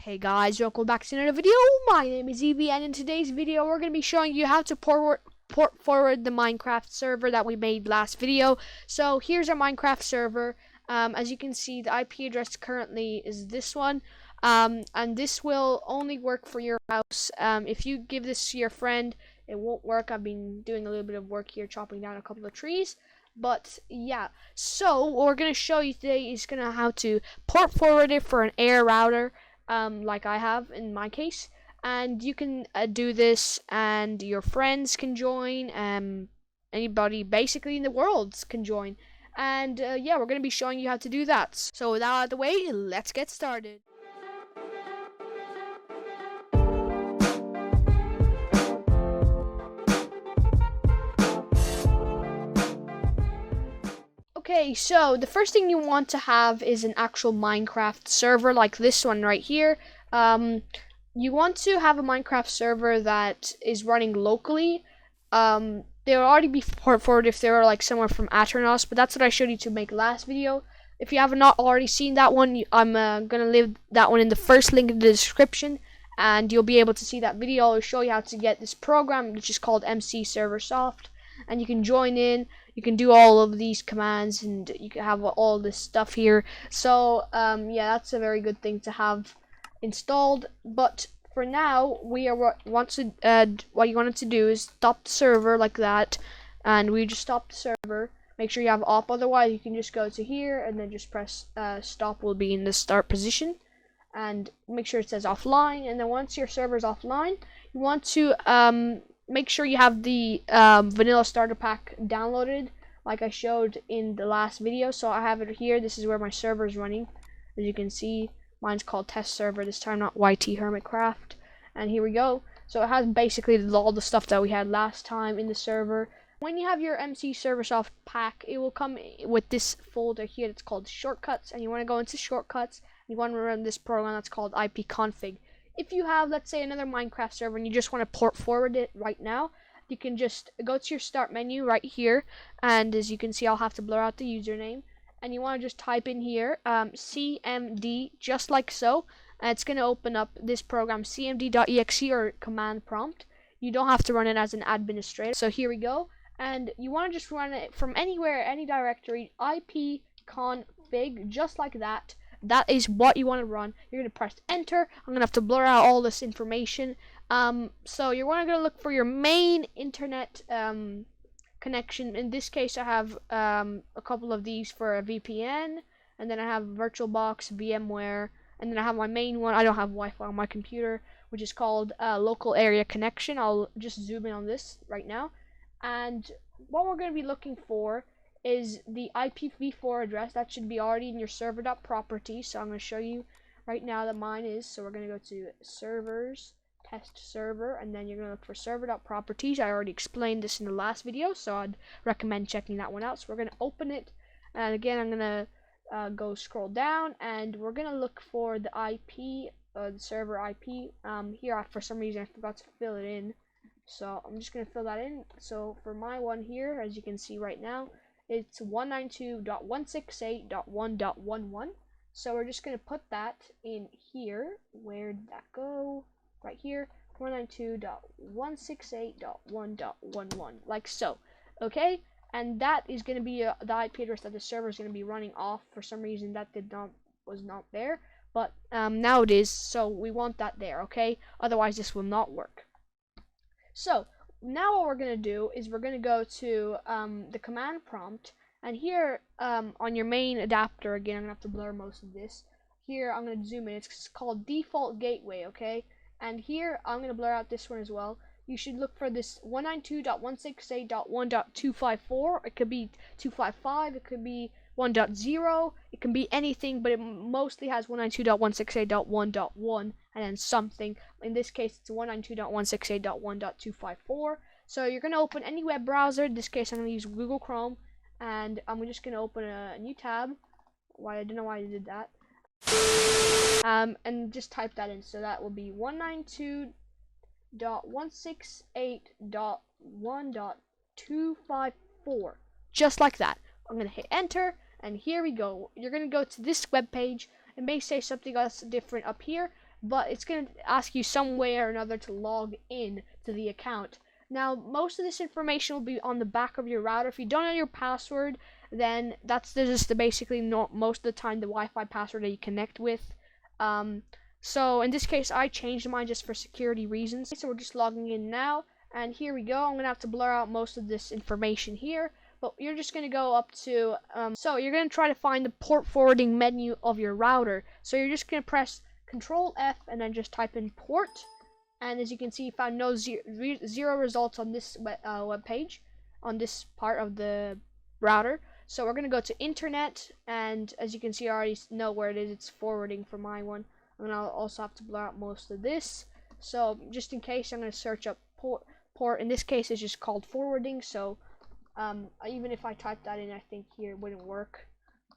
Hey guys, welcome back to another video. My name is Evie, and in today's video we're going to be showing you how to port forward the Minecraft server that we made last video. So here's our Minecraft server. As you can see, the IP address currently is this one, and this will only work for your house. If you give this to your friend, it won't work. I've been doing a little bit of work here, chopping down a couple of trees. But yeah, so what we're going to show you today is how to port forward it for an air router. Like I have in my case, and you can do this, and your friends can join. Anybody basically in the world can join, and yeah, we're gonna be showing you how to do that. So with that out of the way, let's get started. Okay, so the first thing you want to have is an actual Minecraft server like this one right here. You want to have a Minecraft server that is running locally. They will already be port forwarded if they were like somewhere from Aternos, but that's what I showed you to make last video. If you have not already seen that one, I'm gonna leave that one in the first link in the description, and you'll be able to see that video. I'll show you how to get this program, which is called MC Server Soft, and you can join in. You can do all of these commands, and you can have all this stuff here. So yeah, that's a very good thing to have installed. But for now, what you wanted to do is stop the server like that, and we just stop the server. Make sure you have op, otherwise you can just go to here and then just press stop. Will be in the start position, and make sure it says offline. And then once your server is offline, you want to make sure you have the vanilla starter pack downloaded, like I showed in the last video. So I have it here. This is where my server is running. As you can see, mine's called test server this time, not YT Hermitcraft. And here we go. So it has basically all the stuff that we had last time in the server. When you have your MC Server Soft pack, it will come with this folder here that's called shortcuts, and you want to go into shortcuts. You want to run this program that's called ipconfig. If you have, let's say, another Minecraft server and you just want to port forward it right now, you can just go to your start menu right here, and as you can see, I'll have to blur out the username, and you want to just type in here cmd, just like so, and it's going to open up this program, cmd.exe, or command prompt. You don't have to run it as an administrator. So here we go, and you want to just run it from anywhere, any directory, ipconfig, just like that. That is what you want to run. You're going to press enter. I'm going to have to blur out all this information. So you're going to look for your main internet connection. In this case, I have a couple of these for a VPN, and then I have VirtualBox, VMware, and then I have my main one. I don't have Wi-Fi on my computer, which is called local area connection. I'll just zoom in on this right now. And what we're going to be looking for is the IPv4 address. That should be already in your server.property. So I'm going to show you right now that mine is. So we're going to go to servers, test server, and then you're going to look for server.properties. I already explained this in the last video, so I'd recommend checking that one out. So we're going to open it, and again, I'm going to go scroll down, and we're going to look for the IP, the server IP. Here, for some reason, I forgot to fill it in. So I'm just going to fill that in. So for my one here, as you can see right now, it's 192.168.1.11. So we're just going to put that in here. Where did that go? Right here, 192.168.1.11, like so. Okay, and that is going to be the IP address that the server is going to be running off. For some reason that was not there, but now it is, so we want that there. Okay, otherwise this will not work. So now what we're going to do is we're going to go to the command prompt, and here on your main adapter, again, I'm going to have to blur most of this. Here I'm going to zoom in. It's called default gateway, okay? And here I'm going to blur out this one as well. You should look for this 192.168.1.254. It could be 255, it could be 1.0, it can be anything, but it mostly has 192.168.1.1 and then something. In this case, it's 192.168.1.254. So you're going to open any web browser. In this case, I'm going to use Google Chrome, and I'm just going to open a new tab. I don't know why I did that. And just type that in. So that will be 192.168.1.254. Just like that. I'm going to hit enter, and here we go. You're going to go to this web page. It may say something else different up here. but it's going to ask you some way or another to log in to the account. Now, most of this information will be on the back of your router. If you don't know your password, then that's just basically most of the time the Wi-Fi password that you connect with. So in this case, I changed mine just for security reasons. So we're just logging in now, and here we go. I'm going to have to blur out most of this information here, but you're just going to go up to, so you're going to try to find the port forwarding menu of your router. So you're just going to press Control F and then just type in port. And as you can see, you found no zero results on this web page, on this part of the router. So we're going to go to internet, and as you can see, I already know where it is. It's forwarding for my one. And I'll also have to blur out most of this. So just in case, I'm going to search up port. In this case, it's just called forwarding. So even if I type that in, I think here it wouldn't work.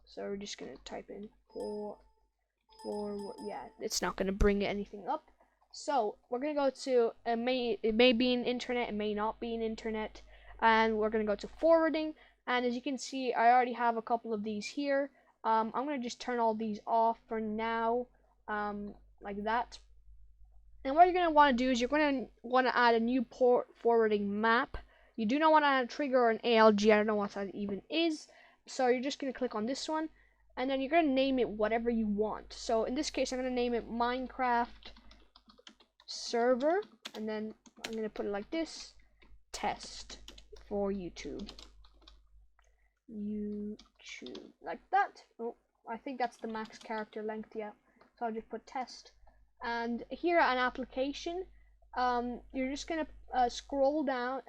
So we're just going to type in forward. Yeah, it's not going to bring anything up. So we're going to go to, it may be an internet, it may not be an internet. And we're going to go to forwarding. And as you can see, I already have a couple of these here. I'm going to just turn all these off for now. Like that. And what you're going to want to do is you're going to want to add a new port forwarding map. You do not want to add a trigger or an ALG. I don't know what that even is. So you're just going to click on this one, and then you're going to name it whatever you want. So in this case, I'm going to name it Minecraft server, and then I'm going to put it like this: test for YouTube, like that. Oh, I think that's the max character length. Yeah. So I'll just put test, and here an application, you're just gonna scroll down.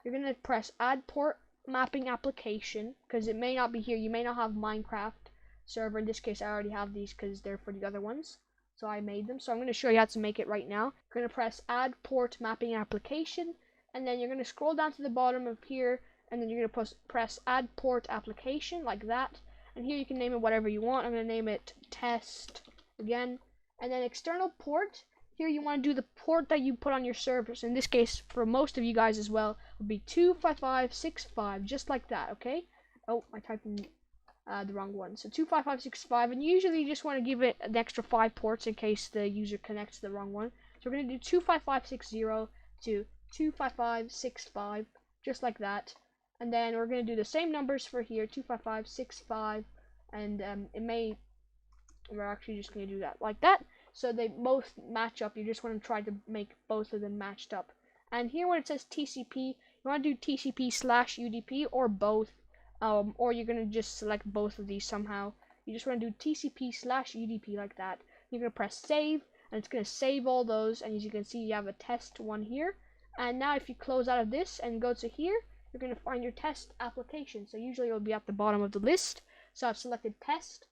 You're gonna press add port mapping application, because it may not be here. You may not have Minecraft server. In this case, I already have these because they're for the other ones, so I made them. So I'm gonna show you how to make it right now. You're gonna press add port mapping application, and then you're gonna scroll down to the bottom of here, and then you're gonna press add port application like that. And here you can name it whatever you want. I'm gonna name it test again. And then external port, here you want to do the port that you put on your servers. In this case, for most of you guys as well, would be 25565, just like that. Okay. Oh, I typed in the wrong one. So 25565, and usually you just want to give it an extra 5 ports in case the user connects to the wrong one. So we're going to do 25560 to 25565, just like that. And then we're going to do the same numbers for here, 25565, and we're actually just going to do that like that, so they both match up. You just want to try to make both of them matched up. And here when it says TCP, you want to do TCP/UDP or both, or you're going to just select both of these somehow. You just want to do TCP/UDP like that. You're going to press save, and it's going to save all those. And as you can see, you have a test one here. And now if you close out of this and go to here, you're going to find your test application. So usually it will be at the bottom of the list. So I've selected test.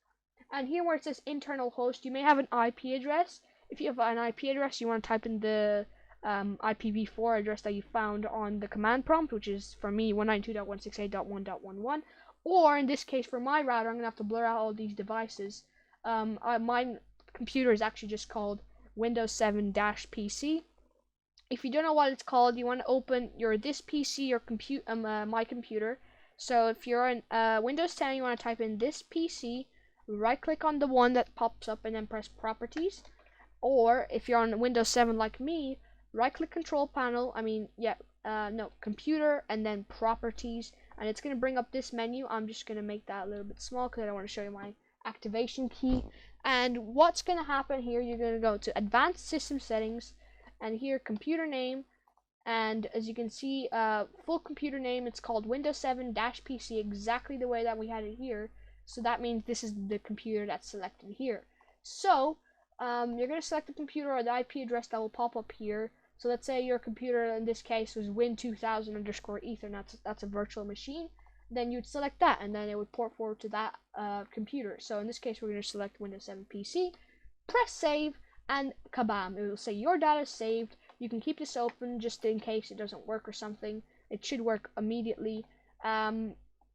And here where it says internal host, you may have an IP address. If you have an IP address, you want to type in the IPv4 address that you found on the command prompt, which is, for me, 192.168.1.11. Or in this case, for my router, I'm going to have to blur out all these devices. My computer is actually just called Windows 7-PC. If you don't know what it's called, you want to open this PC or my computer. So if you're on Windows 10, you want to type in this PC. Right click on the one that pops up and then press properties. Or if you're on Windows 7 like me, right click control panel, computer, and then properties, and it's going to bring up this menu. I'm just going to make that a little bit small because I don't want to show you my activation key. And what's going to happen here, you're going to go to advanced system settings, and here computer name, and as you can see, full computer name, it's called Windows 7-PC, exactly the way that we had it here. So that means this is the computer that's selected here. So you're going to select the computer or the IP address that will pop up here. So let's say your computer in this case was Win2000_Ethernet. That's a virtual machine. Then you'd select that, and then it would port forward to that computer. So in this case, we're going to select Windows 7 PC. Press save, and kabam! It will say your data is saved. You can keep this open just in case it doesn't work or something. It should work immediately.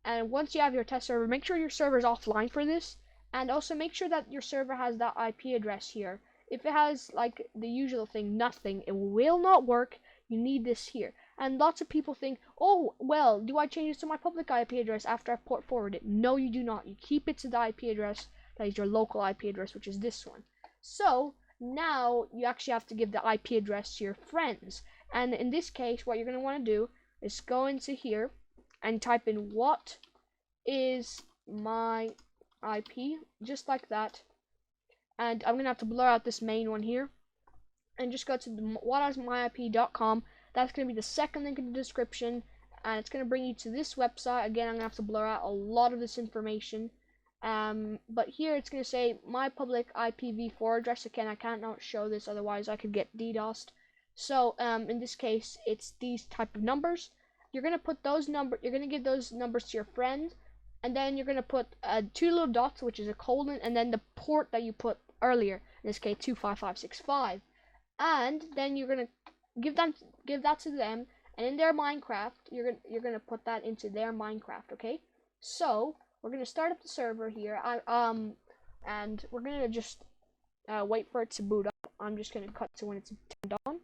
And once you have your test server, make sure your server is offline for this, and also make sure that your server has that IP address here. If it has like the usual thing, nothing, it will not work. You need this here. And lots of people think, oh, well, do I change this to my public IP address after I port forward it? No, you do not. You keep it to the IP address that is your local IP address, which is this one. So now you actually have to give the IP address to your friends. And in this case, what you're going to want to do is go into here and type in what is my IP, just like that. And I'm going to have to blur out this main one here. And just go to whatismyip.com. That's going to be the second link in the description. And it's going to bring you to this website. Again, I'm going to have to blur out a lot of this information. But here it's going to say my public IPv4 address. Again, I can't not show this, otherwise I could get DDoSed. So in this case, it's these type of numbers. You're going to put those you're going to give those numbers to your friend, and then you're going to put 2 little dots, which is a colon, and then the port that you put earlier, in this case 25565. And then you're going to give that to them, and in their Minecraft, you're going to put that into their Minecraft, okay? So we're going to start up the server here, and we're going to just wait for it to boot up. I'm just going to cut to when it's turned on.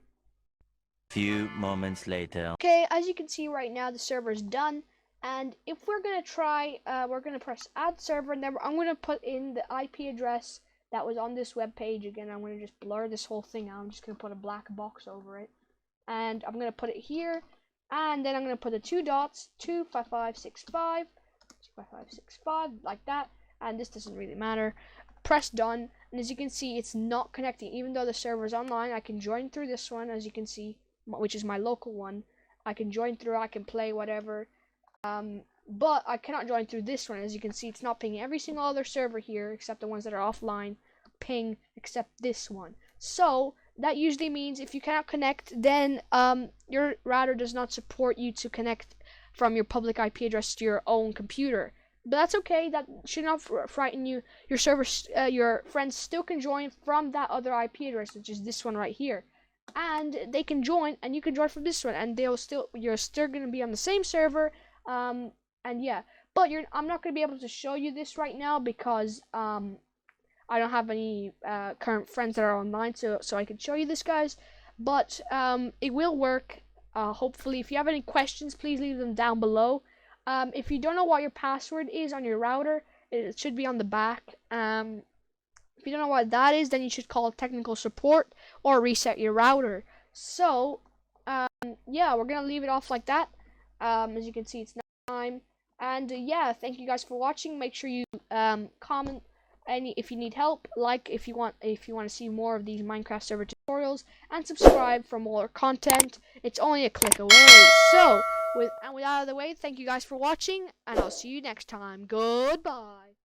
Few moments later. Okay, as you can see right now, the server's done. And if we're going to try, we're going to press add server, and then I'm going to put in the IP address that was on this web page. Again, I'm going to just blur this whole thing out. I'm just going to put a black box over it. And I'm going to put it here. And then I'm going to put the 2 dots, 25565, 25565, like that. And this doesn't really matter. Press done. And as you can see, it's not connecting. Even though the server is online, I can join through this one, as you can see, which is my local one. I can join through, I can play whatever. But I cannot join through this one. As you can see, it's not pinging every single other server here, except the ones that are offline, ping, except this one. So that usually means if you cannot connect, then your router does not support you to connect from your public IP address to your own computer. But that's okay. That should not frighten you. Your server, your friends still can join from that other IP address, which is this one right here. And they can join, and you can join from this one, and you're still going to be on the same server. And yeah, but I'm not going to be able to show you this right now because I don't have any current friends that are online, so I can show you this, guys. But it will work. Hopefully, if you have any questions, please leave them down below. If you don't know what your password is on your router, it should be on the back. If you don't know what that is, then you should call technical support or reset your router. So yeah, we're gonna leave it off like that. As you can see, it's time. And yeah, thank you guys for watching. Make sure you comment if you need help, like if you want to see more of these Minecraft server tutorials, and subscribe for more content. It's only a click away. So with that out of the way, thank you guys for watching, and I'll see you next time. Goodbye.